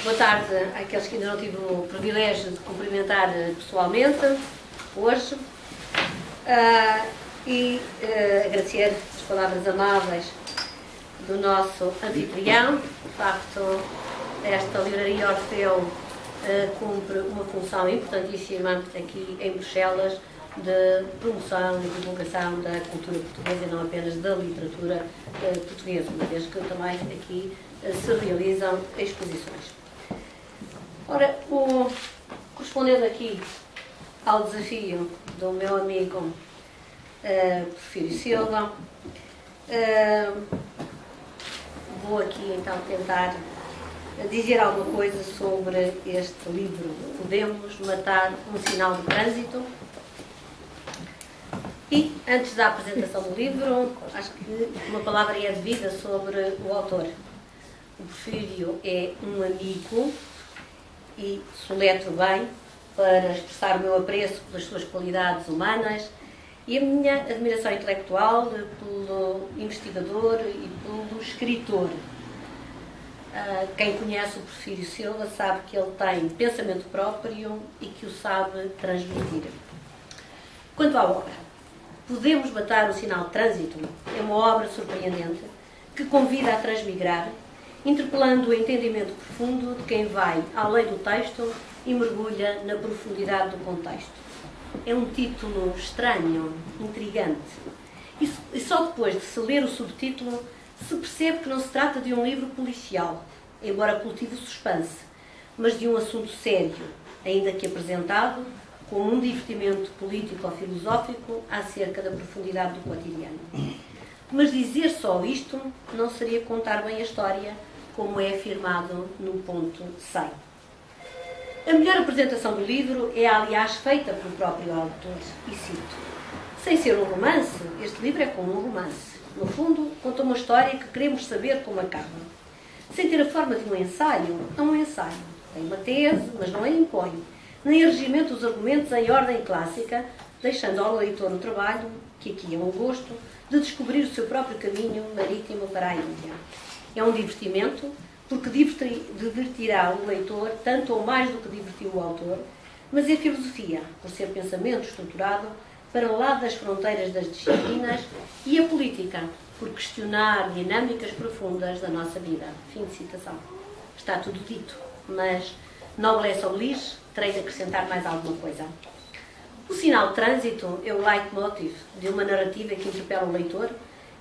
Boa tarde àqueles que ainda não tive o privilégio de cumprimentar pessoalmente hoje e agradecer as palavras amáveis do nosso anfitrião. De facto, esta livraria Orfeu cumpre uma função importantíssima aqui em Bruxelas de promoção e divulgação da cultura portuguesa e não apenas da literatura portuguesa, uma vez que também aqui se realizam exposições. Ora, correspondendo aqui ao desafio do meu amigo Porfírio Silva, vou aqui então tentar dizer alguma coisa sobre este livro. Podemos matar um sinal de trânsito? E, antes da apresentação do livro, acho que uma palavra é devida sobre o autor. O Porfírio é um amigo e soletro bem para expressar o meu apreço pelas suas qualidades humanas e a minha admiração intelectual pelo investigador e pelo escritor. Quem conhece o Porfírio Silva sabe que ele tem pensamento próprio e que o sabe transmitir. Quanto à obra, Podemos matar o sinal de trânsito é uma obra surpreendente que convida a transmigrar, interpelando o entendimento profundo de quem vai além do texto e mergulha na profundidade do contexto. É um título estranho, intrigante, e só depois de se ler o subtítulo se percebe que não se trata de um livro policial, embora cultive o suspense, mas de um assunto sério, ainda que apresentado como um divertimento político ou filosófico acerca da profundidade do cotidiano. Mas dizer só isto não seria contar bem a história, como é afirmado no ponto 100. A melhor apresentação do livro é, aliás, feita pelo próprio autor, e cito: sem ser um romance, este livro é como um romance. No fundo, conta uma história que queremos saber como acaba. Sem ter a forma de um ensaio, é um ensaio. Tem uma tese, mas não a impõe, nem regimenta os argumentos em ordem clássica, deixando ao leitor o trabalho, que aqui é um gosto, de descobrir o seu próprio caminho marítimo para a Índia. É um divertimento, porque divertirá o leitor tanto ou mais do que divertiu o autor, mas é filosofia, por ser pensamento estruturado para lá das fronteiras das disciplinas, e a política, por questionar dinâmicas profundas da nossa vida. Fim de citação. Está tudo dito, mas noblesse oblige, terei de acrescentar mais alguma coisa. O sinal de trânsito é o leitmotiv de uma narrativa que interpela o leitor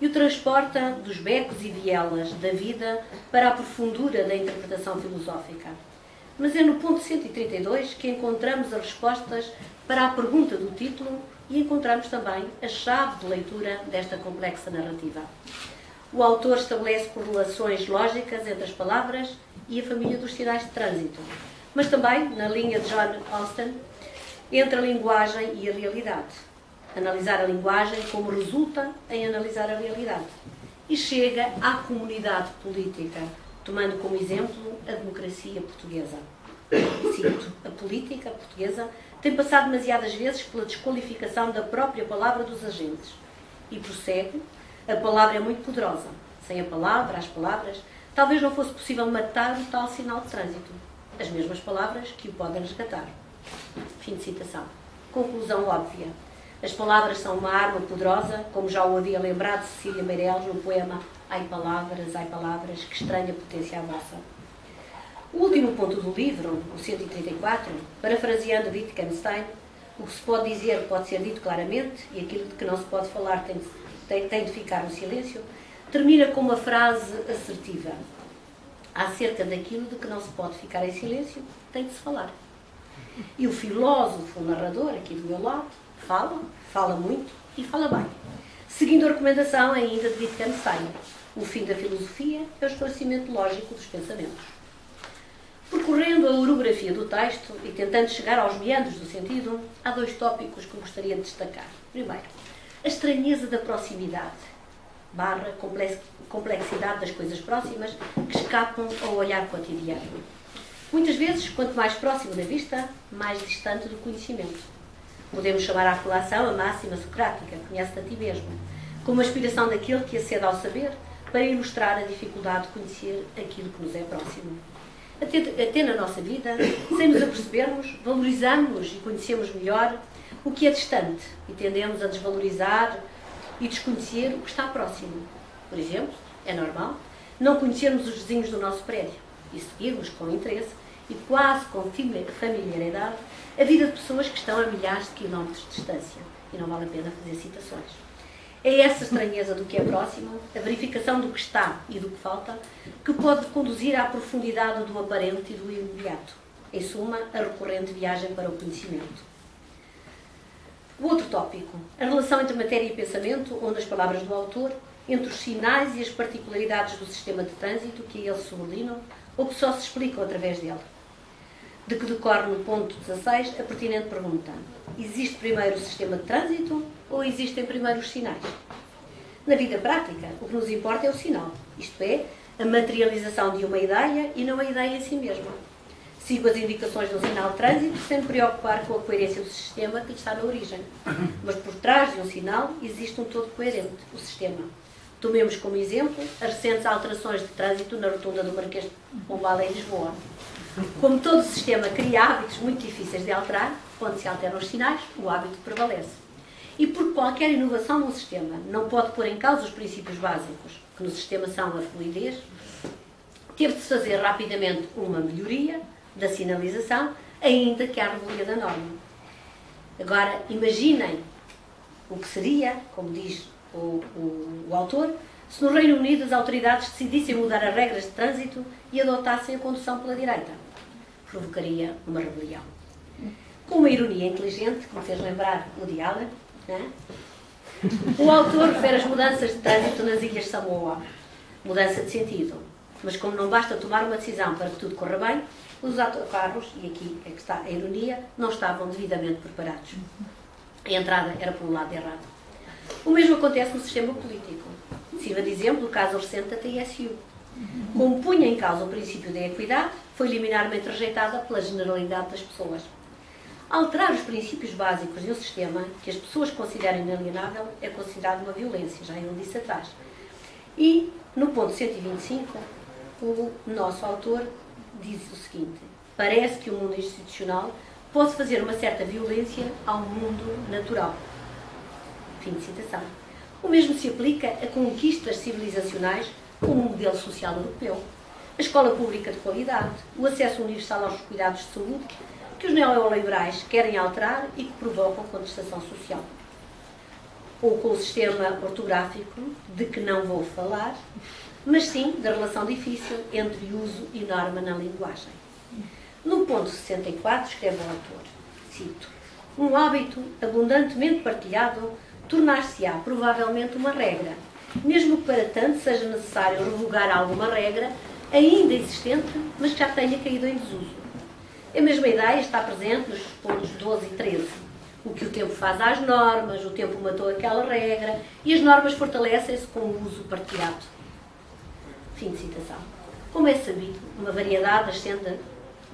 e o transporta dos becos e vielas da vida para a profundura da interpretação filosófica. Mas é no ponto 132 que encontramos as respostas para a pergunta do título e encontramos também a chave de leitura desta complexa narrativa. O autor estabelece correlações lógicas entre as palavras e a família dos sinais de trânsito, mas também, na linha de John Austin, entre a linguagem e a realidade. Analisar a linguagem como resulta em analisar a realidade. E chega à comunidade política, tomando como exemplo a democracia portuguesa. Cito: a política portuguesa tem passado demasiadas vezes pela desqualificação da própria palavra dos agentes. E prossegue: a palavra é muito poderosa. Sem a palavra, as palavras, talvez não fosse possível matar o tal sinal de trânsito. As mesmas palavras que o podem resgatar. Fim de citação. Conclusão óbvia. As palavras são uma arma poderosa, como já o havia lembrado Cecília Meirelles no poema ai, palavras, que estranha potência a vossa. O último ponto do livro, o 134, parafraseando Wittgenstein, o que se pode dizer pode ser dito claramente e aquilo de que não se pode falar tem de ficar no silêncio, termina com uma frase assertiva. Acerca daquilo de que não se pode ficar em silêncio, tem de se falar. E o filósofo, o narrador, aqui do meu lado, fala muito e fala bem. Seguindo a recomendação ainda de Wittgenstein, o fim da filosofia é o esclarecimento lógico dos pensamentos. Percorrendo a orografia do texto e tentando chegar aos meandros do sentido, há dois tópicos que gostaria de destacar. Primeiro, a estranheza da proximidade, / complexidade das coisas próximas que escapam ao olhar cotidiano. Muitas vezes, quanto mais próximo da vista, mais distante do conhecimento. Podemos chamar à relação a máxima socrática, conhece-te a ti mesmo, como a aspiração daquele que acede ao saber para ilustrar a dificuldade de conhecer aquilo que nos é próximo. até na nossa vida, sem nos apercebermos, valorizamos e conhecemos melhor o que é distante e tendemos a desvalorizar e desconhecer o que está próximo. Por exemplo, é normal não conhecermos os vizinhos do nosso prédio e seguirmos com interesse e quase com familiaridade a vida de pessoas que estão a milhares de quilómetros de distância. E não vale a pena fazer citações. É essa estranheza do que é próximo, a verificação do que está e do que falta, que pode conduzir à profundidade do aparente e do imediato. Em suma, a recorrente viagem para o conhecimento. O outro tópico, a relação entre matéria e pensamento, onde as palavras do autor, entre os sinais e as particularidades do sistema de trânsito que a ele subordinam, ou que só se explicam através dele. De que decorre no ponto 16 a pertinente pergunta: existe primeiro o sistema de trânsito ou existem primeiro os sinais? Na vida prática, o que nos importa é o sinal, isto é, a materialização de uma ideia e não a ideia em si mesma. Sigo as indicações de um sinal de trânsito sem me preocupar com a coerência do sistema que lhe está na origem. Mas por trás de um sinal existe um todo coerente, o sistema. Tomemos como exemplo as recentes alterações de trânsito na rotunda do Marquês de Pombal em Lisboa. Como todo sistema cria hábitos muito difíceis de alterar, quando se alteram os sinais, o hábito prevalece. E porque qualquer inovação num sistema não pode pôr em causa os princípios básicos, que no sistema são a fluidez, teve de se fazer rapidamente uma melhoria da sinalização, ainda que à revelia da norma. Agora, imaginem o que seria, como diz o autor, se no Reino Unido as autoridades decidissem mudar as regras de trânsito e adotassem a condução pela direita. Provocaria uma rebelião. Com uma ironia inteligente, que me fez lembrar Woody Allen, né? O autor refere as mudanças de trânsito nas Ilhas Samoa. Mudança de sentido. Mas como não basta tomar uma decisão para que tudo corra bem, os autocarros, e aqui é que está a ironia, não estavam devidamente preparados. A entrada era pelo lado errado. O mesmo acontece no sistema político. Sirva de exemplo o caso recente da TSU. Como punha em causa o princípio da equidade, foi liminarmente rejeitada pela generalidade das pessoas. Alterar os princípios básicos de um sistema que as pessoas consideram inalienável é considerado uma violência, já eu disse atrás. E, no ponto 125, o nosso autor diz o seguinte: parece que o mundo institucional pode fazer uma certa violência ao mundo natural. Fim de citação. O mesmo se aplica a conquistas civilizacionais como o modelo social europeu, a escola pública de qualidade, o acesso universal aos cuidados de saúde, que os neoliberais querem alterar e que provocam contestação social. Ou com o sistema ortográfico, de que não vou falar, mas sim da relação difícil entre uso e norma na linguagem. No ponto 64, escreve o autor, cito: um hábito abundantemente partilhado tornar-se-á provavelmente uma regra, mesmo que para tanto seja necessário revogar alguma regra ainda existente, mas que já tenha caído em desuso. A mesma ideia está presente nos pontos 12 e 13. O que o tempo faz às normas, o tempo matou aquela regra e as normas fortalecem-se com o uso partilhado. Fim de citação. Como é sabido, uma variedade ascende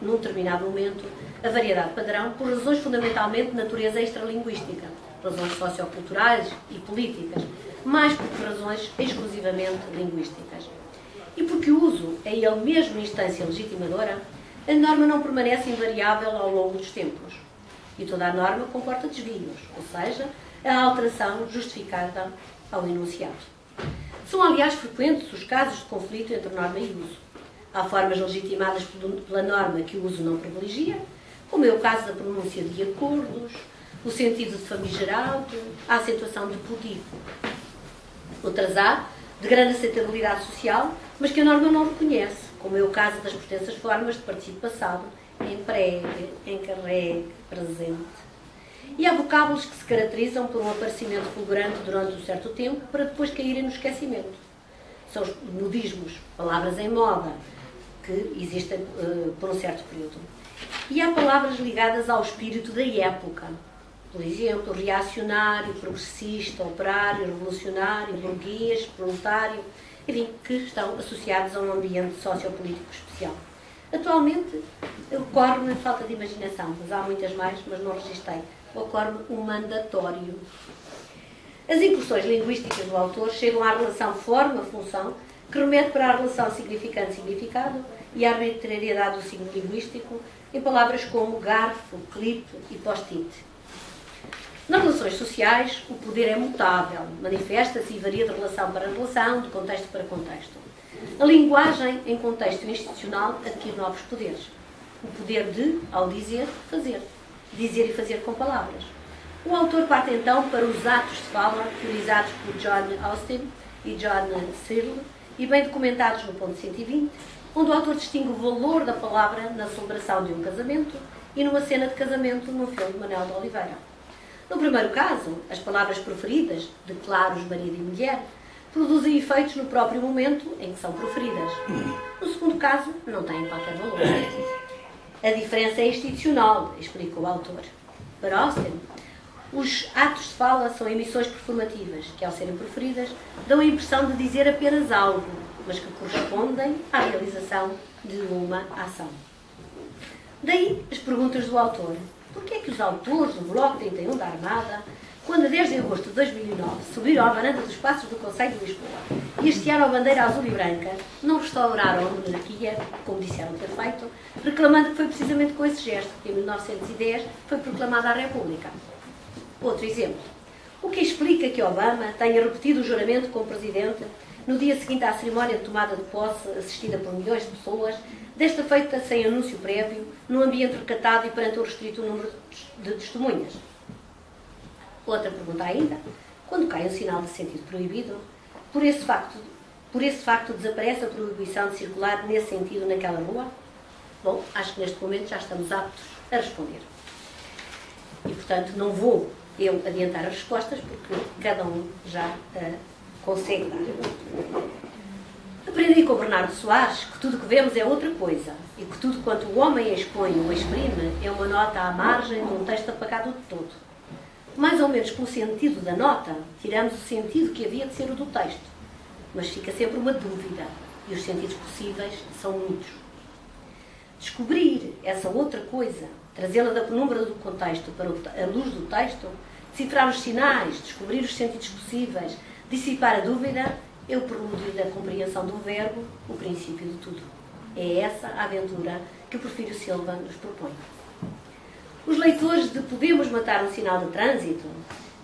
num determinado momento a variedade padrão por razões fundamentalmente de natureza extralinguística, razões socioculturais e políticas, mais do que razões exclusivamente linguísticas. E porque o uso é ele mesmo instância legitimadora, a norma não permanece invariável ao longo dos tempos. E toda a norma comporta desvios, ou seja, a alteração justificada ao enunciado. São, aliás, frequentes os casos de conflito entre norma e uso. Há formas legitimadas pela norma que o uso não privilegia, como é o caso da pronúncia de acordos, o sentido de famigerado, a acentuação de podido. Outras há, de grande aceitabilidade social, mas que a norma não reconhece, como é o caso das pretensas formas de participo passado, empregue, encarregue, presente. E há vocábulos que se caracterizam por um aparecimento fulgurante durante um certo tempo para depois caírem no esquecimento. São os modismos, palavras em moda, que existem por um certo período. E há palavras ligadas ao espírito da época. Por exemplo, reacionário, progressista, operário, revolucionário, burguês, proletário, enfim, que estão associados a um ambiente sociopolítico especial. Atualmente, ocorre-me falta de imaginação, mas há muitas mais, mas não registrei. Ocorre-me um mandatório. As incursões linguísticas do autor chegam à relação forma-função, que remete para a relação significante-significado e a arbitrariedade do signo linguístico em palavras como garfo, clipe e post-it. Nas relações sociais, o poder é mutável, manifesta-se e varia de relação para relação, de contexto para contexto. A linguagem, em contexto institucional, adquire novos poderes. O poder de, ao dizer, fazer. Dizer e fazer com palavras. O autor parte então para os atos de fala, teorizados por John Austin e John Searle, e bem documentados no ponto 120, onde o autor distingue o valor da palavra na celebração de um casamento e numa cena de casamento num filme de Manuel de Oliveira. No primeiro caso, as palavras proferidas, declaros marido e mulher, produzem efeitos no próprio momento em que são proferidas. No segundo caso, não têm qualquer valor. A diferença é institucional, explica o autor. Para Austin, os atos de fala são emissões performativas, que ao serem proferidas, dão a impressão de dizer apenas algo, mas que correspondem à realização de uma ação. Daí as perguntas do autor. Por que é que os autores do Bloco 31 da Armada, quando a 10 de agosto de 2009 subiram à varanda dos Passos do Conselho de Lisboa e hastearam a bandeira azul e branca, não restauraram a monarquia, como disseram ter feito, reclamando que foi precisamente com esse gesto que em 1910 foi proclamada a República? Outro exemplo. O que explica que Obama tenha repetido o juramento como presidente no dia seguinte à cerimónia de tomada de posse, assistida por milhões de pessoas, desta feita sem anúncio prévio, num ambiente recatado e perante um restrito número de testemunhas? Outra pergunta ainda. Quando cai um sinal de sentido proibido, por esse facto desaparece a proibição de circular nesse sentido naquela rua? Bom, acho que neste momento já estamos aptos a responder. E, portanto, não vou eu adiantar as respostas, porque cada um já consegue dar. Aprendi com o Bernardo Soares que tudo que vemos é outra coisa e que tudo quanto o homem expõe ou exprime é uma nota à margem de um texto apagado de todo. Mais ou menos pelo sentido da nota, tiramos o sentido que havia de ser o do texto, mas fica sempre uma dúvida e os sentidos possíveis são muitos. Descobrir essa outra coisa, trazê-la da penumbra do contexto para a luz do texto, decifrar os sinais, descobrir os sentidos possíveis, dissipar a dúvida, é o prelúdio da compreensão do verbo, o princípio de tudo. É essa a aventura que o Porfírio Silva nos propõe. Os leitores de Podemos Matar um Sinal de Trânsito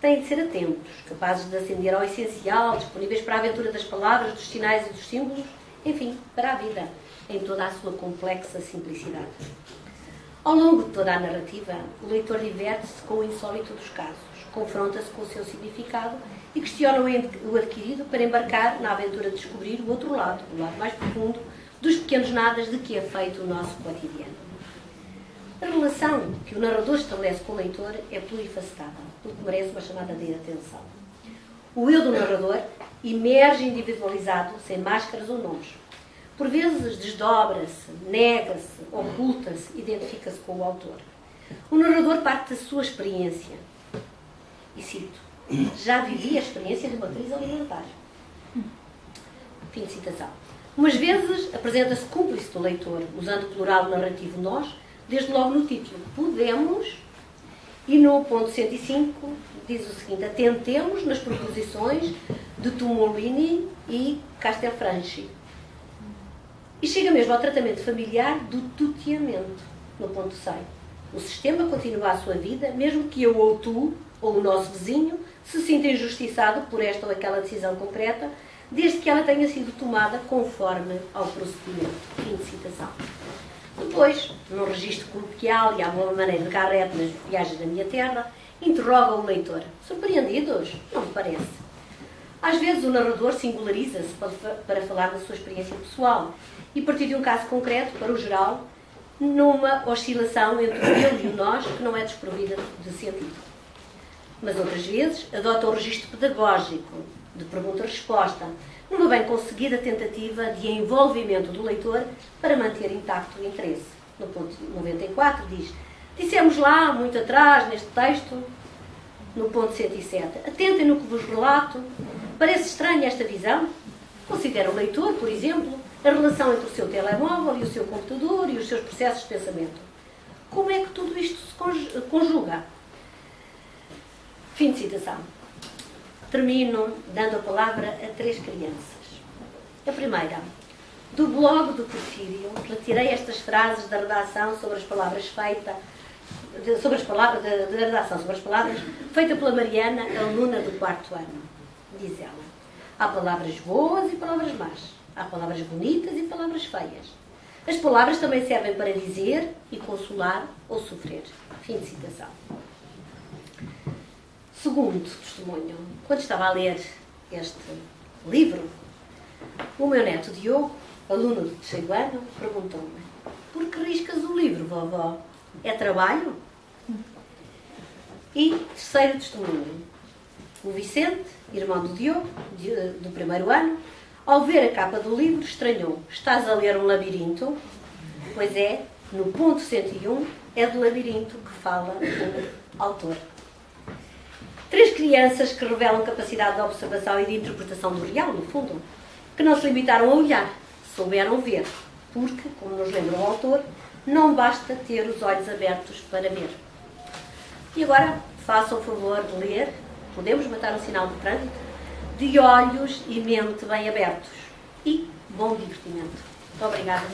têm de ser atentos, capazes de ascender ao essencial, disponíveis para a aventura das palavras, dos sinais e dos símbolos, enfim, para a vida, em toda a sua complexa simplicidade. Ao longo de toda a narrativa, o leitor diverte-se com o insólito dos casos, confronta-se com o seu significado e questiona o adquirido para embarcar na aventura de descobrir o outro lado, o lado mais profundo, dos pequenos nadas de que é feito o nosso cotidiano. A relação que o narrador estabelece com o leitor é plurifacetada, o que merece uma chamada de atenção. O eu do narrador emerge individualizado, sem máscaras ou nomes. Por vezes desdobra-se, nega-se, oculta-se, identifica-se com o autor. O narrador parte da sua experiência. E cito: já vivi a experiência de uma crise alimentar. Fim de citação. Umas vezes apresenta-se cúmplice do leitor, usando o plural narrativo nós, desde logo no título, Podemos, e no ponto 105 diz o seguinte: atentemos nas proposições de Tumolini e Castelfranchi. E chega mesmo ao tratamento familiar do tuteamento, no ponto 100. O sistema continua a sua vida, mesmo que eu ou tu, ou o nosso vizinho, se sinta injustiçado por esta ou aquela decisão concreta, desde que ela tenha sido tomada conforme ao procedimento. Fim de citação. Depois, num registro coloquial e à boa maneira de Garrett nas Viagens da Minha Terra, interroga o leitor. Surpreendidos? Não me parece. Às vezes o narrador singulariza-se para falar da sua experiência pessoal e partir de um caso concreto para o geral, numa oscilação entre o eu e o nós que não é desprovida de sentido. Mas outras vezes adota o registro pedagógico, de pergunta-resposta, numa bem conseguida tentativa de envolvimento do leitor para manter intacto o interesse. No ponto 94 diz: dissemos lá, muito atrás, neste texto, no ponto 107, atentem no que vos relato. Parece estranha esta visão? Considera o leitor, por exemplo, a relação entre o seu telemóvel e o seu computador e os seus processos de pensamento. Como é que tudo isto se conjuga? Fim de citação. Termino dando a palavra a 3 crianças. A primeira, Do blog do Porfírio, retirei estas frases da redação sobre as palavras feitas, da redação sobre as palavras, feita pela Mariana, aluna do 4º ano. Diz ela: há palavras boas e palavras más. Há palavras bonitas e palavras feias. As palavras também servem para dizer e consolar ou sofrer. Fim de citação. Segundo testemunho, quando estava a ler este livro, o meu neto Diogo, aluno do 3º ano, perguntou-me: por que riscas o livro, vovó? É trabalho? E terceiro testemunho, o Vicente, irmão do Diogo, do 1º ano, ao ver a capa do livro, estranhou: estás a ler um labirinto? Pois é, no ponto 101 é do labirinto que fala o autor. 3 crianças que revelam capacidade de observação e de interpretação do real, no fundo, que não se limitaram a olhar, souberam ver, porque, como nos lembra o autor, não basta ter os olhos abertos para ver. E agora, façam o favor de ler, podemos matar um sinal de trânsito, de olhos e mente bem abertos. E bom divertimento. Muito obrigada.